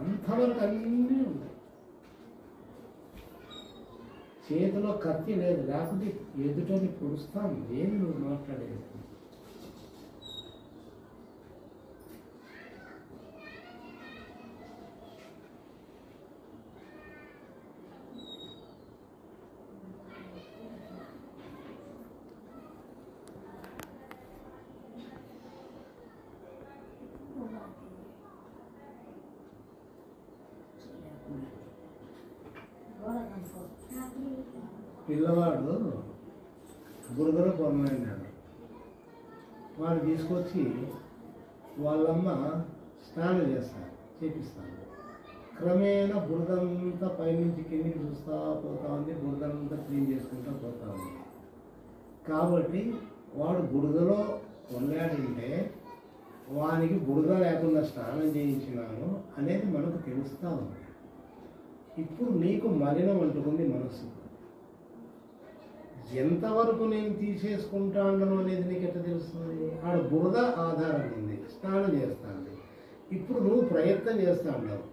అంతవరకు అన్నీ ఉంటాయి. చేతిలో కత్తి లేదు, లేకపోతే ఎదుటని పొడుస్తాను. ఏమి నువ్వు మాట్లాడేది? పిల్లవాడు బురదలో పొరమైనాడు. వాడు తీసుకొచ్చి వాళ్ళమ్మ స్నానం చేపిస్తాను. క్రమేణా బురదంతా పైనుంచి కిందికి చూస్తూ పోతా ఉంది, బురదంతా క్లీన్ చేసుకుంటూ పోతా ఉంది. కాబట్టి వాడు బురదలో కొన్నాడంటే వానికి బురద లేకుండా స్నానం చేయించినాను అనేది మనకు తెలుస్తూ ఉంది. ఇప్పుడు నీకు మలినం అంటుకుంది మనసు. ఎంతవరకు నేను తీసేసుకుంటాను అనేది నీకు ఎట్లా తెలుస్తుంది? ఆడ బురద ఆధారం ఉంది, స్నానం చేస్తాను. ఇప్పుడు నువ్వు ప్రయత్నం చేస్తా ఉన్నావు.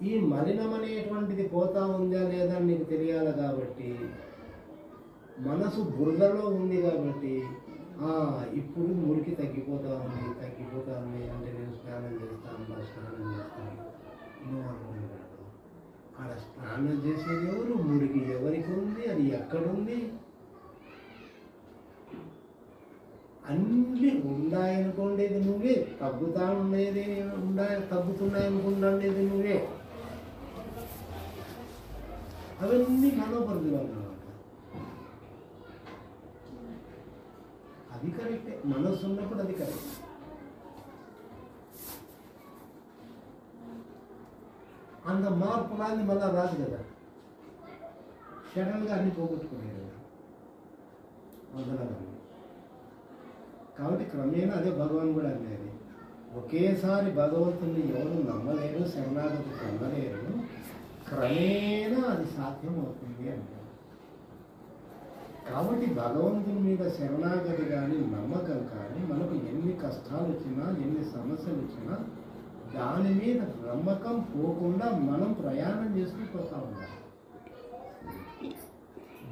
ఈ మలినం అనేటువంటిది పోతా ఉందా లేదా నీకు తెలియాలి. కాబట్టి మనసు బురదలో ఉంది కాబట్టి ఇప్పుడు మురికి తగ్గిపోతా ఉంది అంటే నేను స్నానం చేస్తాను నువ్వు అనుకుంటున్నాడు. ఆడ స్నానం చేసేది ఎవరు, మురికి ఎవరికి ఉంది, అది ఎక్కడుంది, అన్నీ ఉన్నాయనుకోండేది నువ్వే, తగ్గుతున్నాయనుకుండేది నువ్వే. అవన్నీ మనోపరిధులు అన్నమాట. అది కరెక్టే, మనసు ఉన్నప్పుడు అది కరెక్ట్. అంత మార్పు రాని మళ్ళా రాదు కదా. సడన్గా అన్ని పోగొట్టుకునే కదా మొదలవన్నీ. కాబట్టి క్రమేణా అదే భగవాన్ కూడా అనేది, ఒకేసారి భగవంతుని ఎవరు నమ్మలేరు, శరణాగతి పొందలేరు. క్రమేణా అది సాధ్యం అవుతుంది అంటారు. కాబట్టి భగవంతుని మీద శరణాగతి కానీ నమ్మకం కానీ మనకు ఎన్ని కష్టాలు వచ్చినా ఎన్ని సమస్యలు వచ్చినా దాని మీద నమ్మకం పోకుండా మనం ప్రయాణం చేస్తూ పోతా ఉండాలి.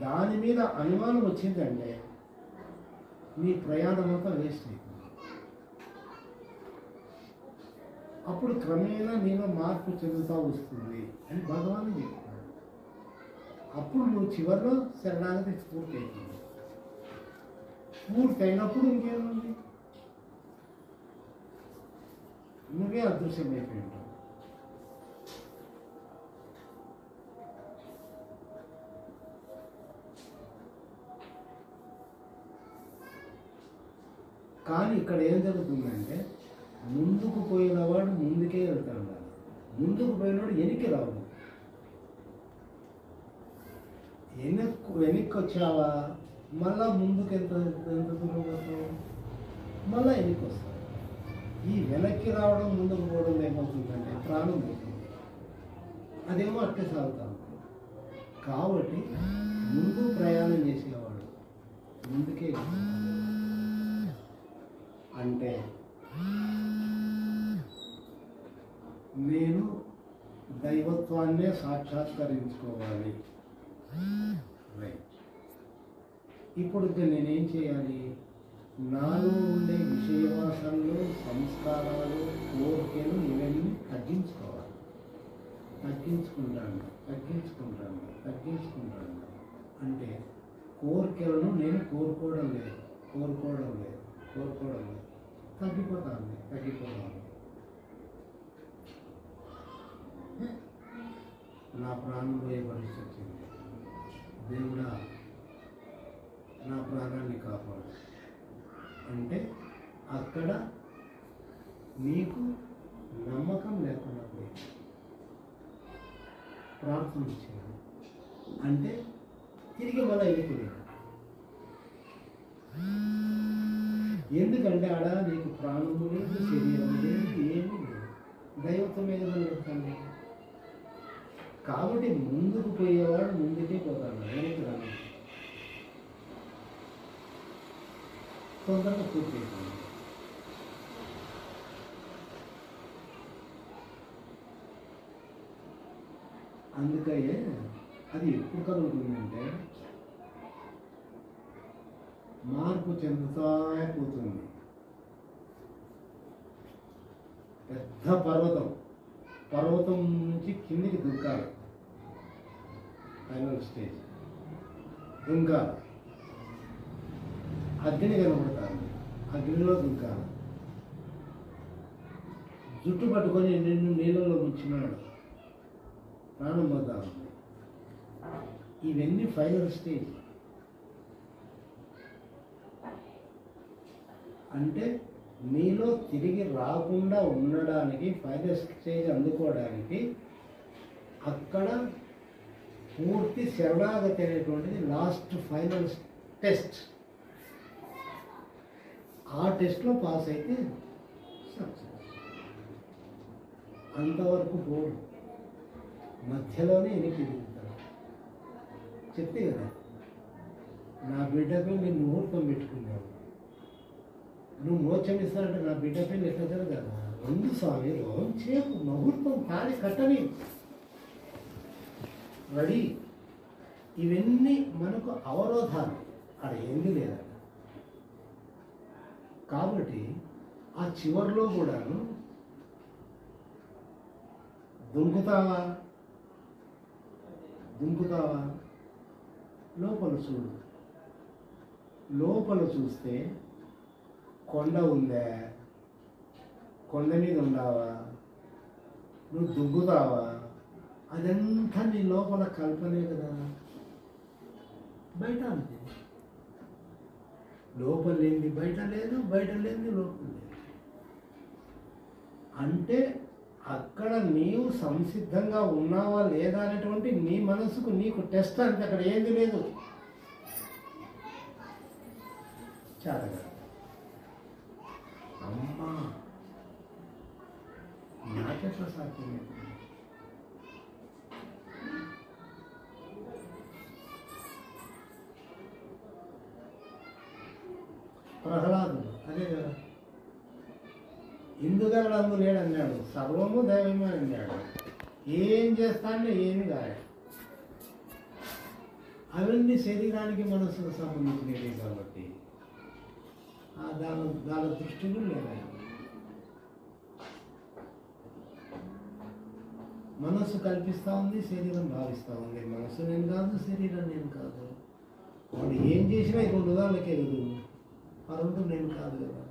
దాని మీద అనుమానం వచ్చిందంటే నీ ప్రయాణం అంతా వేస్ట్ అవుతుంది. అప్పుడు క్రమేణా నీలో మార్పు చెందుతూ వస్తుంది అని భగవాన్ చెప్తున్నాడు. అప్పుడు నువ్వు చివరిలో శరణాగతి పూర్తి అవుతుంది. పూర్తి అయినప్పుడు ఇంకేముంది, నువ్వే అదృశ్యమైపోయి ఉంటావు. కానీ ఇక్కడ ఏం జరుగుతుందంటే ముందుకు పోయినవాడు ముందుకే వెళ్తాడు, ముందుకు పోయినవాడు వెనక్కి రావు. వెనక్కి వచ్చావా మళ్ళా ముందుకు ఎంత దూరం పోతావు, మళ్ళా వెనక్కి వస్తావు. ఈ వెనక్కి రావడం ముందుకు పోవడం ఏమవుతుందంటే ప్రాణం పోతుంది, అదేమో అట్టే సాగుతా ఉంటుంది. కాబట్టి ముందు ప్రయాణం చేసేవాడు ముందుకే. అంటే నేను దైవత్వాన్నే సాక్షాత్కరించుకోవాలి. రైట్. ఇప్పుడు నేనేం చేయాలి? నాలో ఉండే విషయవాసనలు, సంస్కారాలు, కోరికలు ఇవన్నీ తగ్గించుకుంటాను. అంటే కోరికలను నేను కోరుకోవడం లేదు, తగ్గిపోతాను. నా ప్రాణం పోయే పరిస్థితి వచ్చింది, దేవుడా నా ప్రాణాన్ని కాపాడు అంటే అక్కడ నీకు నమ్మకం లేకుండా పోయింది. ప్రార్థన ఇచ్చాను అంటే తిరిగి మళ్ళీ వెళ్ళిపోయాను. ఎందుకంటే ఆడ నీకు ప్రాణము లేదు, శరీరం లేదు, ఏమీ లేదు, దైవత్వం మీద పెడతాను. కాబట్టి ముందుకు పోయేవాడు ముందుకే పోతాడు, వెనక్కి రాను. తొందరగా పూర్తి అయిపోయింది. అందుకే అది ఎప్పుడు కలుగుతుందంటే మార్పు చెందుతా పోతుంది. పెద్ద పర్వతం నుంచి కిందికి దుంకాలి. Final stage దుంకాలి. అగ్ని కనబడుతుంది, అగ్నిలో దుంకాలి. జుట్టు పట్టుకొని నిన్ను నీళ్ళలో ముంచినాడు, ప్రాణం పోతా ఉంది. ఇవన్నీ ఫైనల్ స్టేజ్. అంటే నీలో తిరిగి రాకుండా ఉండడానికి, ఫైనల్ స్టేజ్ అందుకోవడానికి అక్కడ పూర్తి శరణాగతి అనేటువంటిది లాస్ట్ ఫైనల్ టెస్ట్. ఆ టెస్ట్లో పాస్ అయితే సక్సెస్. అంతవరకు పోడు, మధ్యలోనే ఎనికి దిగుతాడు. చెప్తే కదా, నా బిడ్డపై నేను ముహూర్తం పెట్టుకున్నావు, నువ్వు మోక్షం ఇస్తానంటే నా బిడ్డపై ఎట్లా జరగదా? ముందు స్వామి రోంచేపు ముహూర్తం కాని కట్టని రెడీ. ఇవన్నీ మనకు అవరోధాలు, అక్కడ ఏంది లేదా. కాబట్టి ఆ చివరిలో కూడాను దుంకుతావా లోపల చూడు. లోపల చూస్తే కొండ ఉందా, కొండ మీద ఉండావా, నువ్వు దుంకుతావా, అదంతా నీ లోపల కల్పనే కదా. బయట అంతే, లోపల లేనిది బయట లేదు, బయట లేనిది లోపల లేదు. అంటే అక్కడ నీవు సంసిద్ధంగా ఉన్నావా లేదా అనేటువంటి నీ మనసుకు నీకు టెస్ట్. అంటే అక్కడ ఏది లేదు. చాలా అమ్మా నాకెట్లా సాధ్యం. ప్రహ్లాదుడు అదే కదా, ఇందుగలడందు లేడన్నాడు, సర్వము దైవమే అన్నాడు. ఏం చేస్తాడో ఏమి కాదు. అవన్నీ శరీరానికి మనసుకు సంబంధించినవి కాబట్టి దాని దృష్టిలో లేదా. మనస్సు కల్పిస్తూ ఉంది, శరీరం భావిస్తూ ఉంది. మనస్సు నేను కాదు, శరీరం నేను కాదు. వాడు ఏం చేసినా ఇది ఉదాహరణకే కదా, పరంతు నేను కాదు కదా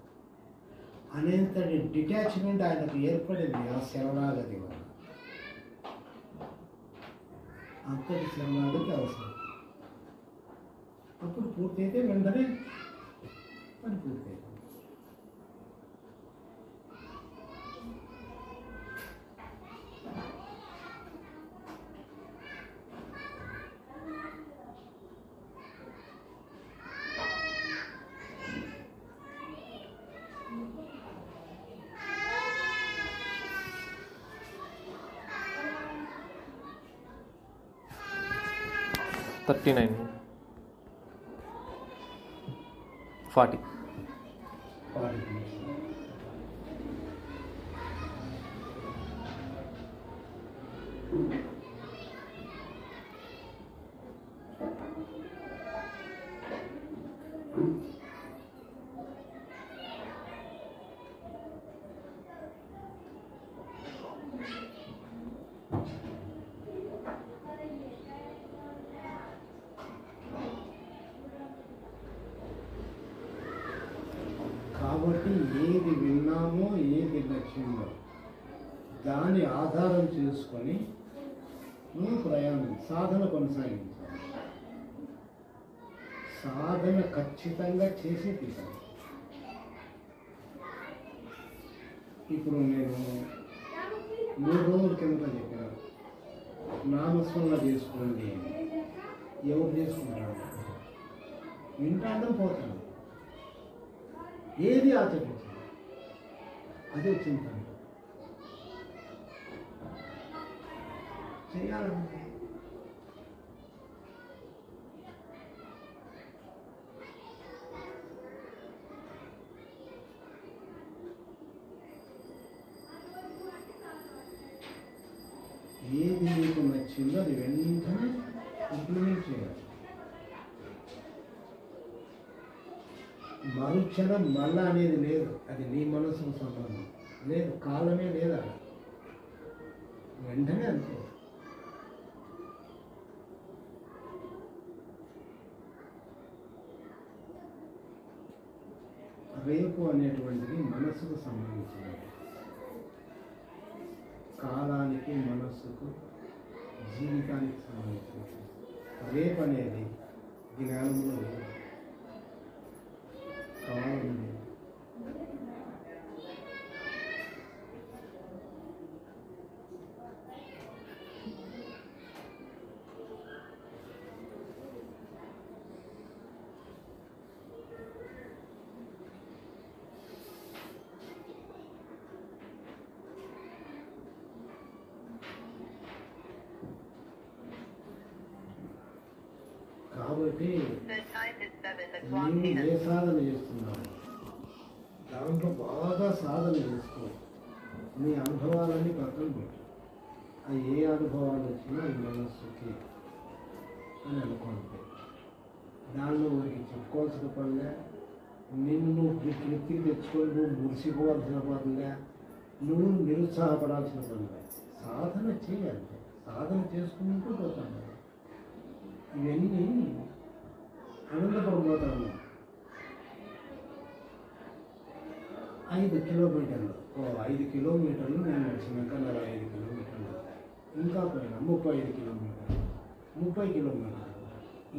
అనేంతటి డిటాచ్మెంట్ ఆయనకు ఏర్పడింది ఆ శరణాగతి వల్ల. అంతటి శరణాగతి అవసరం. అప్పుడు పూర్తయితే వెంటనే పని పూర్తయితే. $39, $40. కాబట్టి ఏది విన్నామో, ఏది లక్ష్యంలో దాన్ని ఆధారం చేసుకొని నువ్వు ప్రయాణం సాధన కొనసాగించాలి. సాధన ఖచ్చితంగా చేసి తీరాలి. ఇప్పుడు నేను 3 రోజుల కింద చెప్పాను, నామస్మరణ చేసుకోండి. ఎవరు చేసుకుంటారు? వింటాడం పోతాను, ఏది ఆచరించాలి. అదే చింతన చేయాలంటే. ఏది నీకు నచ్చిందో అది వెంటనే ఇంప్లిమెంట్ చేయాలి. మరుక్షణం మళ్ళా అనేది లేదు, అది నీ మనసుకు సంబంధం లేదు, కాలమే లేదా, వెంటనే అంతే. రేపు అనేటువంటిది మనస్సుకు సంబంధించినది. కాలానికి, మనస్సుకు, జీవితానికి సంబంధించినది. రేపు అనేది జ్ఞానంలో లేదు, కాలం లేదు. కాబట్టి నీవు ఏ సాధన చేస్తున్నావు, దాంట్లో బాగా సాధన చేసుకో. నీ అనుభవాలన్నీ పక్కన పెట్టు. అది ఏ అనుభవాలు వచ్చినా అది మనస్సుకి అని అనుకోండి. దానిలో ఊరికి చెప్పుకోవాల్సిన పనిలే, నిన్ను నువ్వు తృప్తికి తెచ్చుకొని నువ్వు మురిసిపోవాల్సిన పనిలే, నువ్వు నిరుత్సాహపడాల్సిన పనిలే. సాధన చేయాలి, సాధన చేసుకుంటూ పోతాను. ఇవన్నీ ఆనందపడిపోతాను. 5 కిలోమీటర్లు, 5 కిలోమీటర్లు నేను నడిచినాక 45 కిలోమీటర్లు, ఇంకా పైన 35 కిలోమీటర్లు, 30 కిలోమీటర్లు.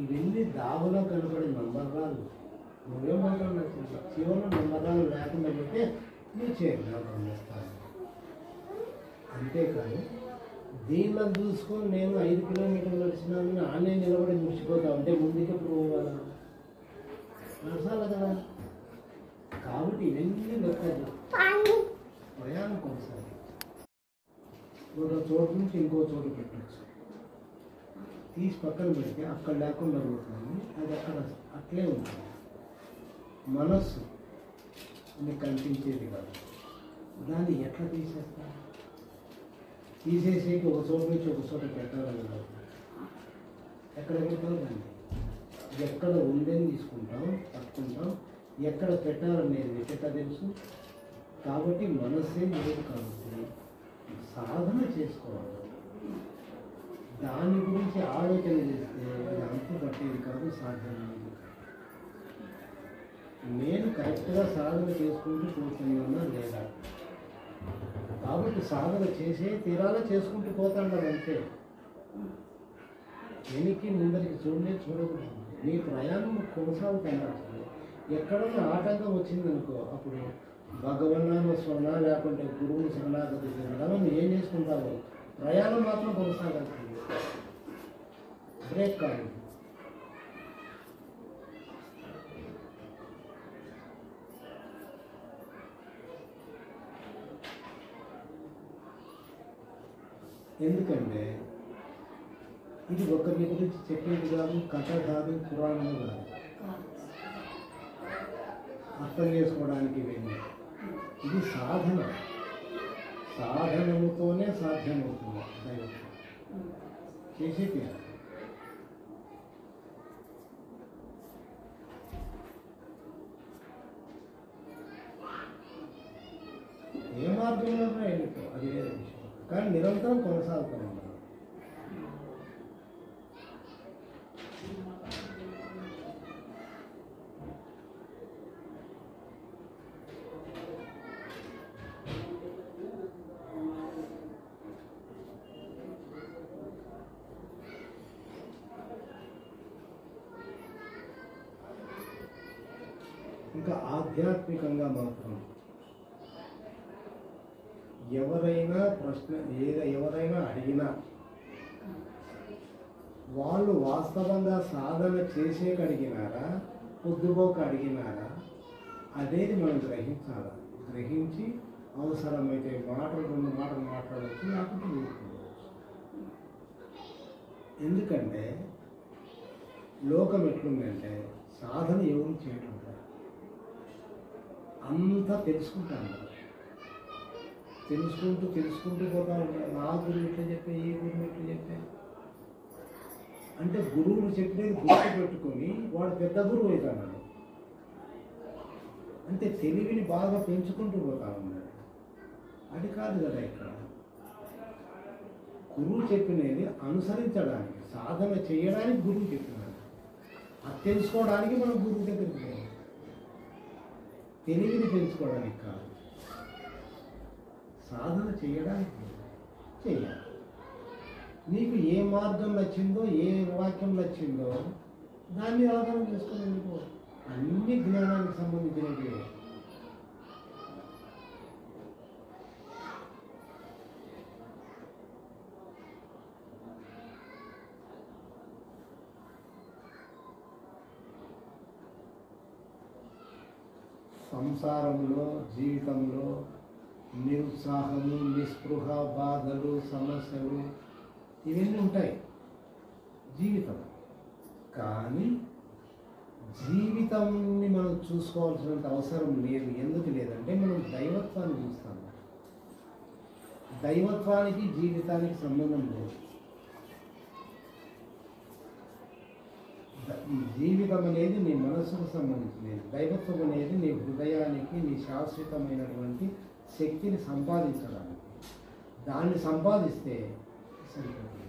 ఇవన్నీ దాబలో కనపడే నంబర్రాలు. నువ్వేమాత్రం నచ్చింది చివరిలో నంబర్రాలు లేకుండా పెడితే నువ్వు చేయగలవు చేస్తాను. అంతేకాదు దీనిలో చూసుకొని నేను 5 కిలోమీటర్లు నడిచినాను ఆనే నిలబడి మురిసిపోతా ఉంటే ముందుకే పోవాలా, నడచాలి కదా. కాబట్టి ఇవన్నీ లెక్కలు. ప్రయాణం కొనసాగి ఒక చోటు నుంచి ఇంకో చోటు పెట్టచ్చు. తీసి పక్కన పెడితే అక్కడ లేకుండా పోతుంది, అది అక్కడ అట్లే ఉంటుంది. మనస్సు నీకు కనిపించేది కాదు, దాన్ని ఎట్లా తీసేస్తా? తీసేసేకి ఒక చోటు నుంచి ఒక చోట పెట్టాలని కాదు. ఎక్కడ పెడతావు దాన్ని? ఎక్కడ ఉందని తీసుకుంటాం, పట్టుకుంటాం. ఎక్కడ పెట్టాలనేది ఎట్లా తెలుసు? కాబట్టి మనస్సే లేదు. కాబట్టి సాధన చేసుకోవాలి. దాని గురించి ఆలోచన చేస్తే అది అంతు పట్టేది కాదు, సాధ్యమైనది. నేను కరెక్ట్గా సాధన చేసుకుంటూ పోతున్నా లేదా? కాబట్టి సాధన చేసే తీరాలా చేసుకుంటూ పోతాడు అంతే. వెనక్కి ముందరికి చూడకూడదు. నీ ప్రయాణం కొనసాగుతాను. ఎక్కడైనా ఆటంకం వచ్చిందనుకో, అప్పుడు భగవన్నామ స్మరణ లేకుంటే గురువుని శరణాగతి తిరగడం నువ్వు ఏం చేసుకుంటావు? ప్రయాణం మాత్రం కొనసాగుతుంది, బ్రేక్ కాదు. ఎందుకంటే ఇది ఒకరి గురించి చెప్పేది కాదు, కథ కాదు, పురాణం కాదు. అర్థం చేసుకోవడానికి వెళ్ళి ఇది సాధన. సాధనముతోనే సాధ్యమవుతుంది. దైవం చేసే తీరాలి. ఏ మార్గంలో వెళ్ళిపో, అది వేరే విషయం. కానీ నిరంతరం కొనసాగుతాం. ఇంకా ఆధ్యాత్మికంగా మాత్రం ఎవరైనా ఎవరైనా అడిగినా వాళ్ళు వాస్తవంగా సాధన చేసేక అడిగినారా, పొద్దుపోక అడిగినారా అనేది మనం గ్రహించాలి. గ్రహించి అవసరమైతే మాటలు 2 మాటలు మాట్లాడవచ్చు, లేకపోతే ఊరుకోవచ్చు. ఎందుకంటే లోకం ఎట్లుందంటే సాధన ఎవరు చేయటం అంతా తెలుసుకుంటాను. తెలుసుకుంటూ పోతా ఉంటారు. ఆ గురువు ఇట్లా చెప్పే, ఈ గురువు ఇట్లా చెప్పే. అంటే గురువులు చెప్పినది గుర్తు పెట్టుకొని వాడు పెద్ద గురువు అవుతాడు. అంటే తెలివిని బాగా పెంచుకుంటూ పోతా ఉన్నాడు. అది కాదు కదా ఇక్కడ. గురువు చెప్పినది అనుసరించడానికి, సాధన చేయడానికి గురువు చెప్పినాడు. అది తెలుసుకోవడానికి మనం గురువు దగ్గరికి పోయాం. తెలివిని పెంచుకోవడానికి కాదు, సాధన చేయడానికి చేయాలి. నీకు ఏ మార్గం నచ్చిందో, ఏ వాక్యం నచ్చిందో దాన్ని ఆధారం చేసుకొని వెళ్ళిపో. అన్ని జ్ఞానానికి సంబంధించినవి. సంసారంలో, జీవితంలో నిరుత్సాహము, నిస్పృహ, బాధలు, సమస్యలు ఇవన్నీ ఉంటాయి జీవితం. కానీ జీవితాన్ని మనం చూసుకోవాల్సినంత అవసరం లేదు. ఎందుకు లేదంటే మనం దైవత్వాన్ని చూస్తాము. దైవత్వానికి జీవితానికి సంబంధం లేదు. జీవితం అనేది నీ మనస్సుకు సంబంధించినది. దైవత్వం అనేది నీ హృదయానికి, నీ శాశ్వతమైనటువంటి శక్తిని సంపాదించడానికి. దాన్ని సంపాదిస్తే సరిపోతుంది.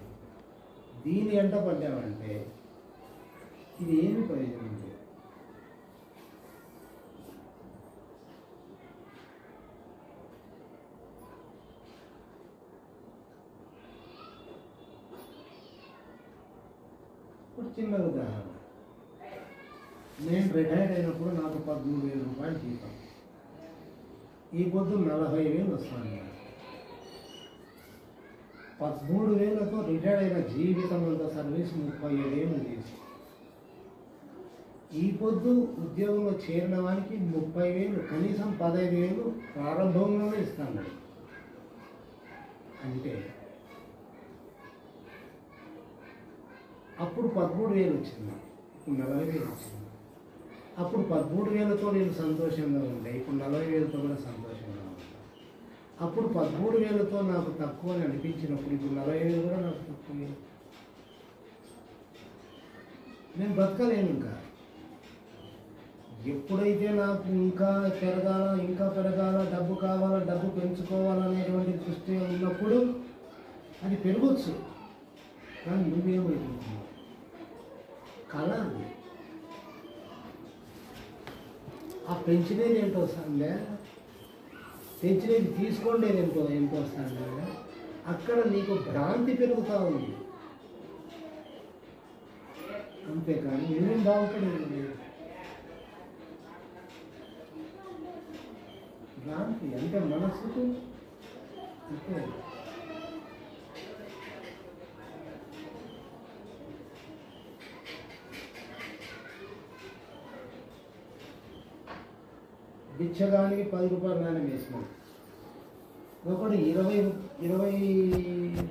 దీని ఎంట పడ్డామంటే ఇది ఏమి ప్రయోజనం లేదు. ఇప్పుడు చిన్న ఉదాహరణ, నేను రిటైర్డ్ అయినప్పుడు నాకు 13,000 రూపాయలు జీతం. ఈ పొద్దు 40,000 వస్తాను. 13,000తో రిటైర్డ్ అయిన జీవితం అంత సర్వీస్ 37,000 తీసి ఈ పొద్దు ఉద్యోగంలో చేరిన వానికి 30,000, కనీసం 15,000 ప్రారంభంలోనే ఇస్తాను. అంటే అప్పుడు 13,000 వచ్చింది, ఇప్పుడు 40,000 వచ్చింది. అప్పుడు 13,000తో నేను సంతోషంగా ఉండే, ఇప్పుడు 40,000తో కూడా సంతోషంగా ఉంటాను. అప్పుడు 13,000తో నాకు తక్కువ అని అనిపించినప్పుడు ఇప్పుడు 40,000 కూడా నాకు తక్కువ. నేను బతకలేను. ఇంకా ఎప్పుడైతే నాకు ఇంకా పెరగాల, డబ్బు కావాలా, డబ్బు పెంచుకోవాలనేటువంటి దృష్టి ఉన్నప్పుడు అది పెరగచ్చు. కానీ నువ్వేమవుతుంది? కళ అది. ఆ పెంచినది ఏంటో వస్తుందే, పెంచినది తీసుకోండేది ఎంత వస్తుందే, అక్కడ నీకు భ్రాంతి పెరుగుతూ ఉంది. అంతేకాని నువ్వేం బాగుపడేది. భ్రాంతి అంటే మనస్సుకు అంతే. బిచ్చగానికి 10 రూపాయల నాణ్యం వేసినాడు. ఒకడు 20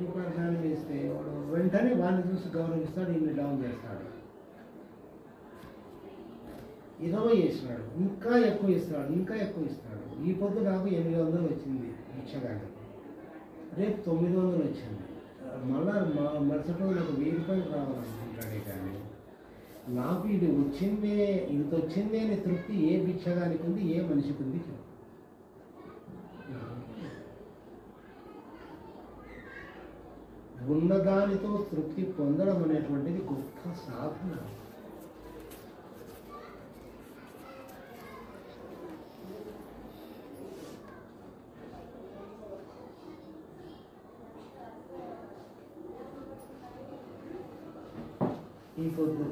రూపాయల నాణ్యం వేస్తే వాడు వెంటనే వాడిని చూసి గౌరవిస్తాడు, ఇన్ని డౌన్ చేస్తాడు. 20 వేసినాడు, ఇంకా ఎక్కువ ఇస్తాడు. ఈ పొద్దు నాకు 800 వచ్చింది బిచ్చగానికి, రేపు 900 వచ్చింది. మళ్ళా మరుసటి రోజు నాకు 1000 రూపాయలు రావాలనుకుంటాడే. కానీ నాకు ఇంత వచ్చిందే అనే తృప్తి ఏ భిక్షగానికి ఉంది, ఏ మనిషికి ఉంది? ఉన్నదానితో తృప్తి పొందడం అనేటువంటిది గొప్ప సాధన. ఈ పొద్దు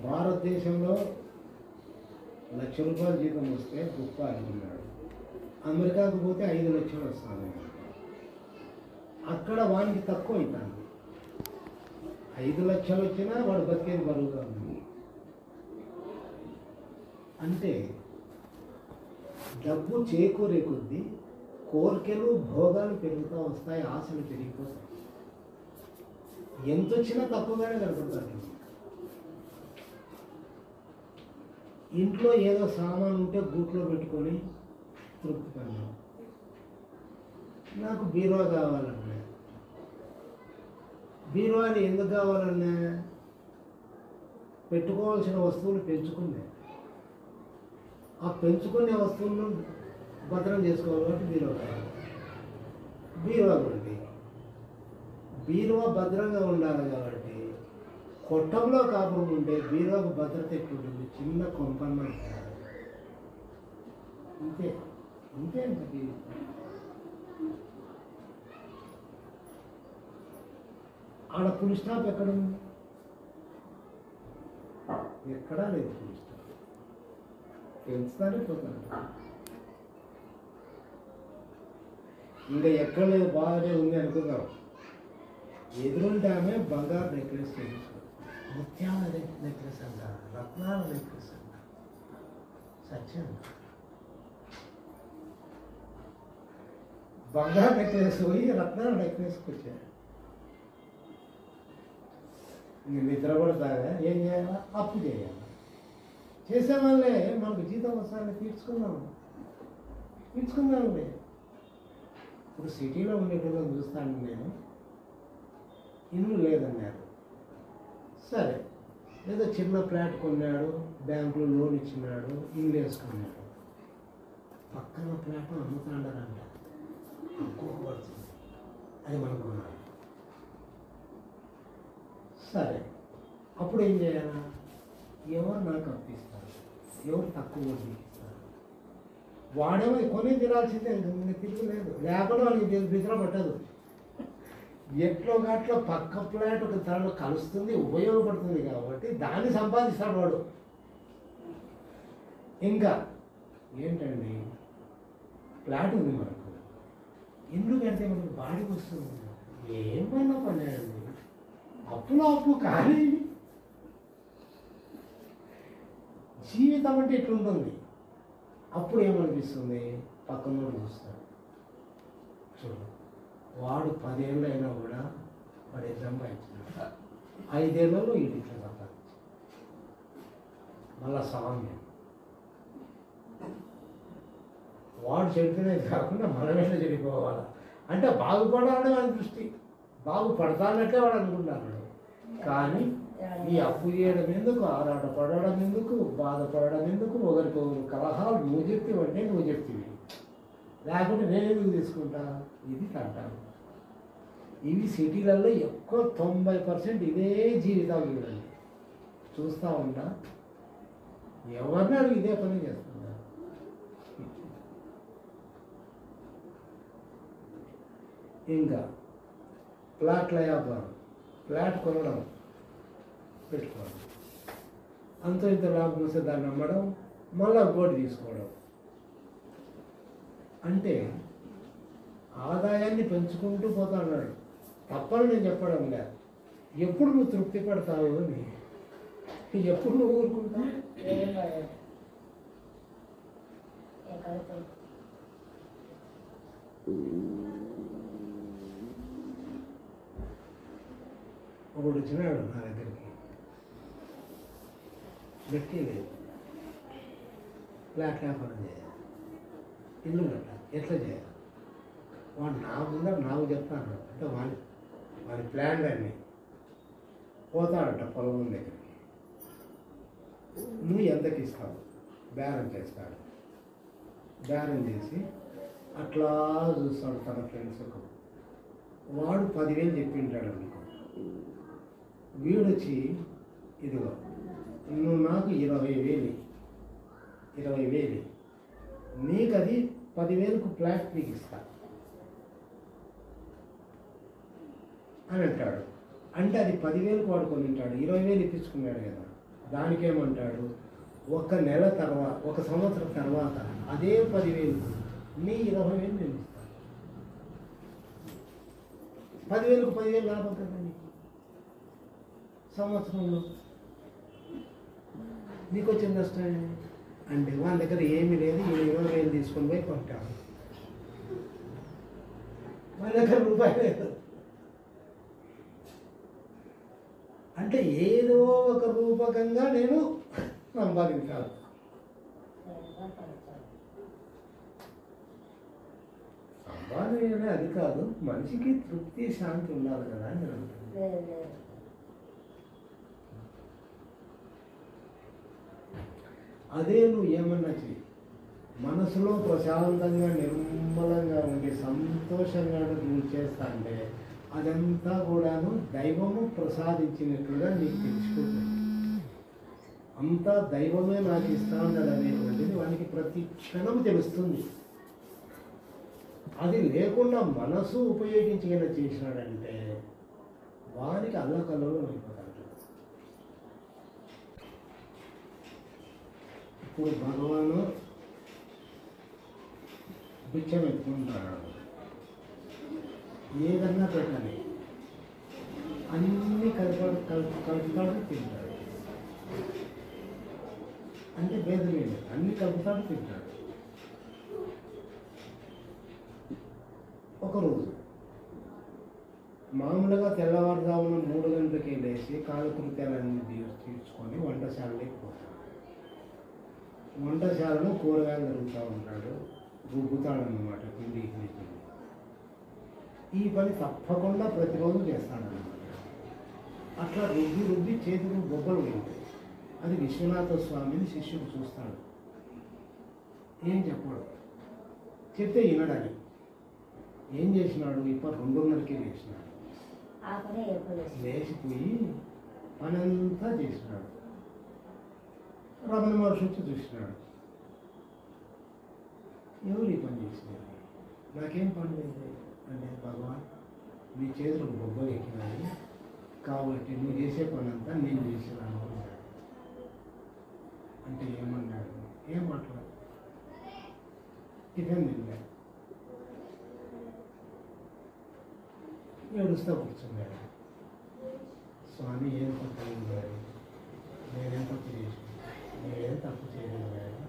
భారతదేశంలో 1,00,000 రూపాయల జీతం వస్తే గొప్ప అనుకున్నాడు. అమెరికాకు పోతే 5 లక్షలు వస్తాను. అక్కడ వానికి తక్కువ అవుతాను. 5 లక్షలు వచ్చినా వాడు బతికేది బరువుగా ఉంది. అంటే డబ్బు చేకూరే కొద్దీ కోరికలు, భోగాలు పెరుగుతూ వస్తాయి, ఆశలు పెరిగిపోతాయి. ఎంత వచ్చినా తక్కువగానే కనపడతాడు. ఇంట్లో ఏదో సామాను ఉంటే గూట్లో పెట్టుకొని తృప్తి పడినాం. నాకు బీరువా కావాలన్నా. బీరువాని ఎందుకు కావాలన్నా? పెట్టుకోవాల్సిన వస్తువులు పెంచుకునే, ఆ పెంచుకునే వస్తువులను భద్రం చేసుకోవాలి కాబట్టి బీరువా కావాలి. బీరువా ఉంది, బీరువా భద్రంగా ఉండాలి కాబట్టి కొట్టంలో కాపురం ఉంటే బీరువాకు భద్రత ఎక్కువ ఉంటుంది. చిన్న కొంపన్న అంతే అంతే అండి. ఆడ ఫుల్ స్టాప్ ఎక్కడుంది? ఎక్కడా లేదు ఫుల్ స్టాప్. పెంచుతానే పోతాను. ఇంకా ఎక్కడ లేదు, బాగానే ఉంది అనుకుందాం. ఎదురుంటే ఆమె బంగారు నెక్లెస్ చేయించుకో, ముత్యాల నెక్లెస్ అంట, రత్నాల నెక్లెస్ అంట. సత్యం, బంగారు నెక్లెస్ పోయి రత్నాల నెక్లెస్కి వచ్చారు. నిద్ర కూడా తాగా ఏం చేయాలా? అప్పు చేయాలి. చేసే వాళ్ళే మనకు జీతం వస్తారని తీర్చుకుందాంలే. ఇప్పుడు సిటీలో ఉండేటోళ్ళని చూస్తాను నేను. ఇల్లు లేదన్నారు, సరే ఏదో చిన్న ఫ్లాట్ కొన్నాడు, బ్యాంకులో లోన్ ఇచ్చినాడు, ఇల్లు వేసుకున్నాడు. పక్కన ఫ్లాట్ అమ్ముతాడారంట, తక్కువ పడుతుంది, అది మనం కొనాలి. సరే, అప్పుడు ఏం చేయాలా? ఎవరు నాకు అప్పిస్తారు, ఎవరు తక్కువ వడ్డీకి ఇస్తారు? వాడేమో కొని తినాల్సిందే, ఇంకా తిరగలేదు. లేకపోతే వాళ్ళకి బిజర పట్టదు. ఎట్లో గట్లో పక్క ఫ్లాట్ ఒక తనలో కలుస్తుంది, ఉపయోగపడుతుంది కాబట్టి దాన్ని సంపాదిస్తాడు వాడు. ఇంకా ఏంటండి, ఫ్లాట్ ఉంది మనకు, ఇల్లు కడితే మనకు బాడీకి వస్తుంది. ఏమైనా పన్నాయండి, అప్పులో అప్పు కానీ జీవితం అంటే ఇట్లుంటుంది. అప్పుడు ఏమనిపిస్తుంది? పక్కన చూస్తాడు, చూడు వాడు 10 ఏళ్ళు అయినా కూడా వాడు సంపాదించినాడు, 5 ఏళ్ళలో ఇంటి ఇట్లా సంపాదించాడు. మళ్ళా సామ్యం, వాడు చెడితేనే కాకుండా మనం ఎట్లా చెడిపోవాలా అంటే బాగుపడాలని వాడి దృష్టి. బాగుపడతానట్లే వాడు అనుకుంటున్నాడు. కానీ ఈ అప్పు చేయడం ఎందుకు, ఆరాటపడడం ఎందుకు, బాధపడడం ఎందుకు, ఒకరికొకరు కలహాలు నువ్వు చెప్తివంటే నువ్వు చెప్తివి, లేకుంటే నేను ఎందుకు తీసుకుంటా? ఇది అంటాను. ఇవి సిటీలలో ఎక్కువ 90% ఇదే జీవితాలు చూడండి, చూస్తూ ఉంటా. ఎవరిని అడిగి ఇదే పని చేస్తున్నా. ఇంకా ఫ్లాట్ల వ్యాపారం, ఫ్లాట్ కొనడం, పెట్టుకోవడం, అంత ఇంత లాభం వస్తే దాన్ని అమ్మడం, మళ్ళీ బోర్డు తీసుకోవడం. అంటే ఆదాయాన్ని పెంచుకుంటూ పోతా అన్నాడు. తప్పని నేను చెప్పడం లేదు. ఎప్పుడు నువ్వు తృప్తి పడతావు అని, ఎప్పుడు నువ్వు ఊరుకుంటావు? ఒకడు వచ్చినాడు నా దగ్గరికి, గట్టి లేదు, ఫ్లాట్ వ్యాపారం చేయాలి, ఇల్లు కట్ట, ఎట్లా చేయాలి? వాడు నా ముందర నాకు చెప్తాను అంటే వాడి ప్లాన్ అన్నీ పోతాడట పొలం దగ్గరికి. నువ్వు ఎంతకి ఇస్తావు? బేరం చేస్తాడు. బేరం చేసి అట్లా చూస్తాడు తన ఫ్రెండ్స్. వాడు 10,000 చెప్పింటాడు అనుకో, వీడొచ్చి ఇదిగో నువ్వు నాకు 20,000 నీకు అది 10,000కు ఫ్లాట్ నీకు ఇస్తా అని అంటాడు. అంటే అది 10,000కు వాడుకొని ఉంటాడు, 20,000 ఇప్పించుకున్నాడు కదా. దానికేమంటాడు? 1 నెల తర్వాత, 1 సంవత్సరం తర్వాత అదే 10,000కు నీ 20,000 నేను ఇస్తాను. 10,000కు 10,000 లాభం కదా నీకు సంవత్సరంలో. నీకు వచ్చిన నష్టం అంటే వాళ్ళ దగ్గర ఏమీ లేదు, 20,000 తీసుకొని పోయి కొంటాడు, వాళ్ళ దగ్గర రూపాయి లేదు. అంటే ఏదో ఒక రూపకంగా నేను సంపాదించాలి. సంపాదన అది కాదు, మనిషికి తృప్తి శాంతి ఉండాలి కదా అని నేను అంటున్నాను. లేదు లేదు. అదే నువ్వు ఏమన్నా చెయ్యి, మనసులో ప్రశాంతంగా నిర్మలంగా ఉండి సంతోషంగా నువ్వు చేస్తా అంటే అదంతా కూడాను దైవము ప్రసాదించినట్లుగా నీకు తెచ్చిపోతుంది. అంతా దైవమే నాకు ఇస్తా ఉన్నాడు అనేటువంటిది వానికి ప్రతి క్షణం తెలుస్తుంది. అది లేకుండా మనసు ఉపయోగించగల చేసినాడంటే వానికి అల్లకల్లోలం అయిపోతాడు. ఇప్పుడు భగవాను బిచ్చం ఎత్తుకుంటాడు, ఏదన్నా పెట్టాలి, అన్నీ కలుపుతాడు తింటాడు. అంటే భేదమేమి, అన్ని కలుపుతాడు తింటాడు. ఒకరోజు మామూలుగా తెల్లవారుజామున 3 గంటలకి లేచి కాలకృత్యాలన్నీ తీర్చుకొని వంటశాలలోకి పోతాడు. వంటశాలలో కూరగాయలు జరుగుతూ ఉంటాడు, రుబ్బుతాడనమాట పిండి. ఈ పని తప్పకుండా ప్రతిరోజు చేస్తాడనమాట. అట్లా రుబ్బి చేతులు బొబ్బలు ఉంటాయి. అది విశ్వనాథ స్వామిని శిష్యుడు చూస్తాడు, ఏం చెప్పాడు, చెప్తే వినడాలి. ఏం చేసినాడు, ఇప్పుడు 2:30కి లేచినాడు, లేచిపోయి పనంతా చేసినాడు. రమణ మహర్షి వచ్చి చూసినాడు, ఎవరు ఈ పని చేసినారు, నాకేం పని లేదు అంటే, భగవాన్ మీ చేతులకు బొబ్బలు ఎక్కినాయి కాబట్టి నువ్వు చేసే పని అంతా నేను చేసినాను అన్నాడు. అంటే ఏమన్నాడు, ఏం మాట్లాడు, టిఫిన్ తిన్నాడు, ఏడుస్తా కూర్చున్నాడు. స్వామి ఏం తప్పు అయింది, నేనేం తప్పు చేసి, నేనేం తప్పు చేయలేదు,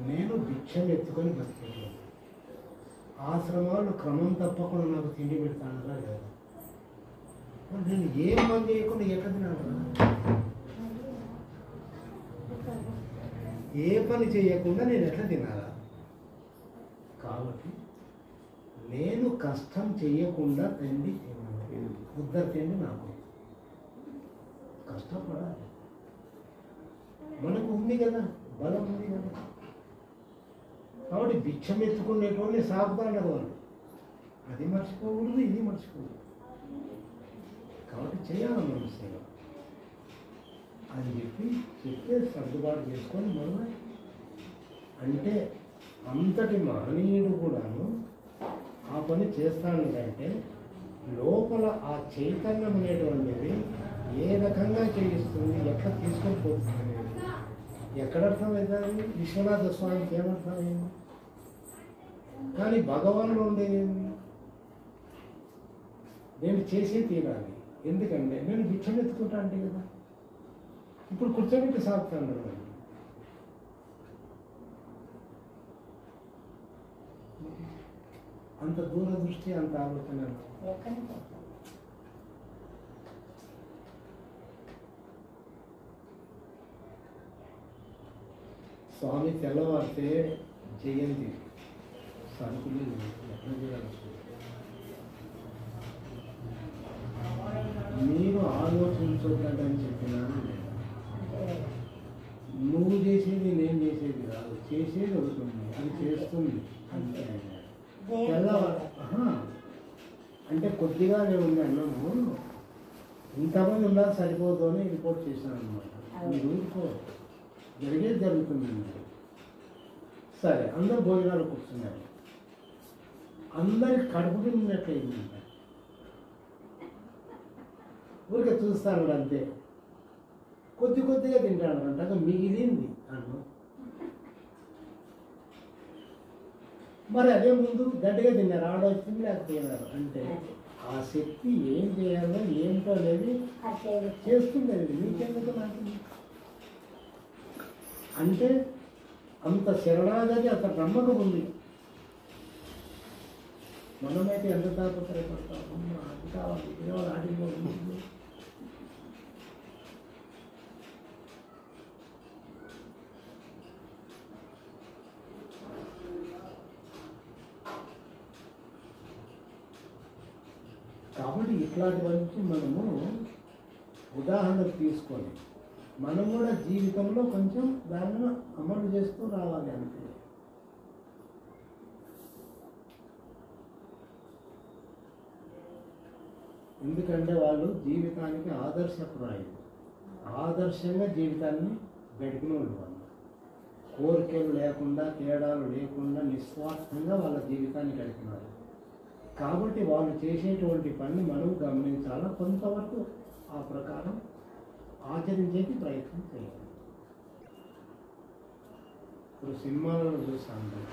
నేను భిక్షం ఎత్తుకొని బతికేయలేదు, ఆశ్రమాలు క్రమం తప్పకుండా నాకు తిండి పెడతానరా లేదా, నేను ఏం పని చేయకుండా ఎక్కడ తినాలి, ఏ పని చేయకుండా నేను ఎట్లా తినాలా, కాబట్టి నేను కష్టం చేయకుండా తిండి తినాలి, ఉద్దరు తిండి నాకు కష్టపడాలి. మనకు ఉంది కదా, బలం ఉంది కదా, కాబట్టి భిక్షం ఎత్తుకునేటువంటి సాగుతాడు వాళ్ళు, అది మర్చిపోకూడదు, ఇది మర్చిపోకూడదు. కాబట్టి చేయాలి మనం సేవ అని చెప్తే సర్దుబాటు చేసుకొని మళ్ళీ అంటే అంతటి మహనీయుడు కూడాను ఆ పని చేస్తానంటే లోపల ఆ చైతన్యం అనేటువంటిది ఏ రకంగా చేయిస్తుంది, ఎట్లా తీసుకొని పోతుంది అనేది ఎక్కడ అర్థమవుతుంది. విశ్వనాథ స్వామికి ఏమర్థమైంది, కానీ భగవాన్లో ఉండేది నేను చేసే తీరాలి. ఎందుకంటే నేను భిక్షం ఎత్తుకుంటా అంటే కదా, ఇప్పుడు కూర్చోబెట్టి సాగుతాను కదా. అంత దూరదృష్టి, అంత ఆలోచన. స్వామి తెల్లవారితే జయంతి సరుకులు ఎట్లా చేయాలి, మీరు ఆలోచించొద్దని చెప్పినాను. నువ్వు చేసేది నేను చేసేది కాదు, చేసేది అవుతుంది, అది చేస్తుంది అంతే. అంటే కొద్దిగానే ఉంది అన్నాము, ఇంతమంది ఉండాలి సరిపోదు అని రిపోర్ట్ చేశాను అనమాట. మీరు ఊరుకో, జరిగేది జరుగుతుంది. సరే, అందరు భోజనాలు కూర్చున్నారు, అందరికి కడుపు తిన్నట్లయిందంట. ఊరికే చూస్తాడు అంతే, కొద్దిగా తింటాడు అంట, మిగిలింది అన్నం. మరి అదే ముందు గట్టిగా తిన్నారు, ఆడొచ్చింది లేకపోయినారు. అంటే ఆ శక్తి ఏం చేయాలో ఏంటో అనేది చేస్తుంది. అది మీకెందుకు నాకు అంటే అంత శరణాగతి, అంత నమ్మకం ఉంది. మనమైతే ఎంత తాపత్రయపడతాము, అది కావాలి, కేవలం ఆటిలో ఉంది. కాబట్టి ఇట్లాంటివన్నీ మనము ఉదాహరణకు తీసుకొని మనం కూడా జీవితంలో కొంచెం దాన్ని అమలు చేస్తూ రావాలి అంతే. ఎందుకంటే వాళ్ళు జీవితానికి ఆదర్శప్రాయం, ఆదర్శంగా జీవితాన్ని గడిపిన వాళ్ళు కోరికలు లేకుండా తేడాలు లేకుండా నిస్వార్థంగా వాళ్ళ జీవితాన్ని గడిపినారు. కాబట్టి వాళ్ళు చేసేటువంటి పని మనం గమనించాలా, కొంతవరకు ఆ ప్రకారం ఆచరించేకి ప్రయత్నం చేయాలి. ఇప్పుడు సినిమాలలో చూస్తాను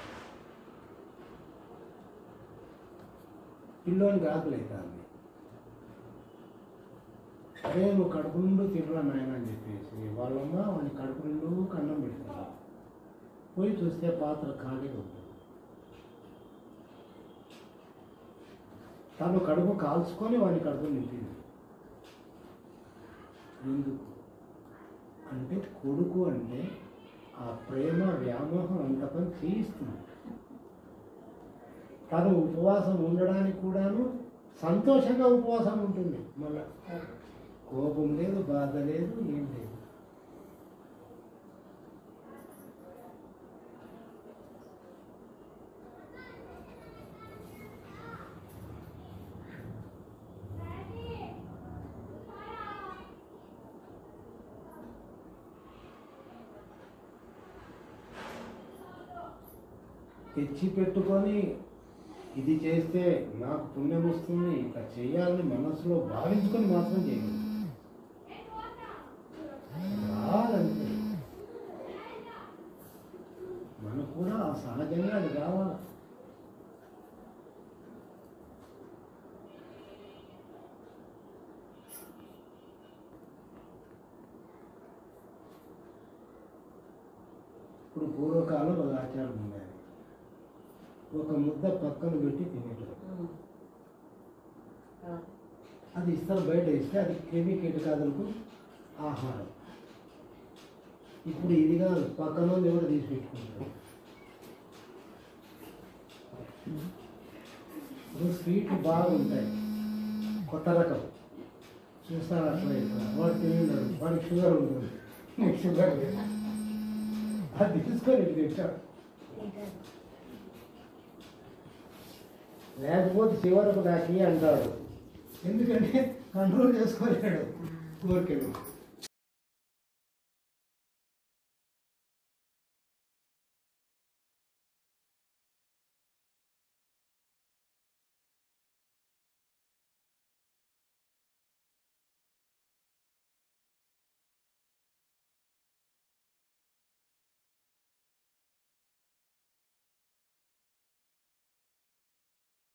పిల్లోనికి ఆకలి అవుతుంది, అదే నువ్వు కడుపు నుండి తినరా నాయన అని చెప్పేసి వాళ్ళమ్మ వాడిని కడుపు నుండి కన్నం పెడుతుంది. పోయి చూస్తే పాత్ర ఖాళీగా ఉంటుంది. తను కడుపు కాల్చుకొని వాడిని కడుపు నింపింది. ఎందుకు అంటే కొడుకు అంటే ఆ ప్రేమ వ్యామోహం అంత పని చేయిస్తుంది. తను ఉపవాసం ఉండడానికి కూడాను సంతోషంగా ఉపవాసం ఉంటుంది. మళ్ళా కోపం లేదు, బాధ లేదు, ఏం లేదు. తెచ్చి పెట్టుకొని ఇది చేస్తే నాకు పుణ్యం వస్తుంది, ఇక చేయాలని మనసులో భావించుకొని మాత్రం చేయాలి. రావాలంటే మనకు కూడా సహజంగా అది రావాలి. ఇప్పుడు పూర్వకాలం ఒక ఆచారం ఉండేది, ఒక ముద్ద పక్కన పెట్టి తినేటప్పుడు అది ఇస్తారు. బయట ఇస్తే అది క్రిమి కీటకాదులకు ఆహారం. ఇప్పుడు ఇది కాదు, పక్కన కూడా తీసి పెట్టుకుంటారు. ఇప్పుడు స్వీట్లు బాగుంటాయి, కొత్త రకం చూస్తారు. అట్లా ఇట్లా వాడు తిన్నాడు, వాడికి షుగర్ ఉంటుంది, నీకు షుగర్ లేదు, అది తీసుకొని ఇటు తింటాడు. లేకపోతే చివరకు నాకు అంటాడు. ఎందుకంటే కంట్రోల్ చేసుకోలేడు కోరికలు.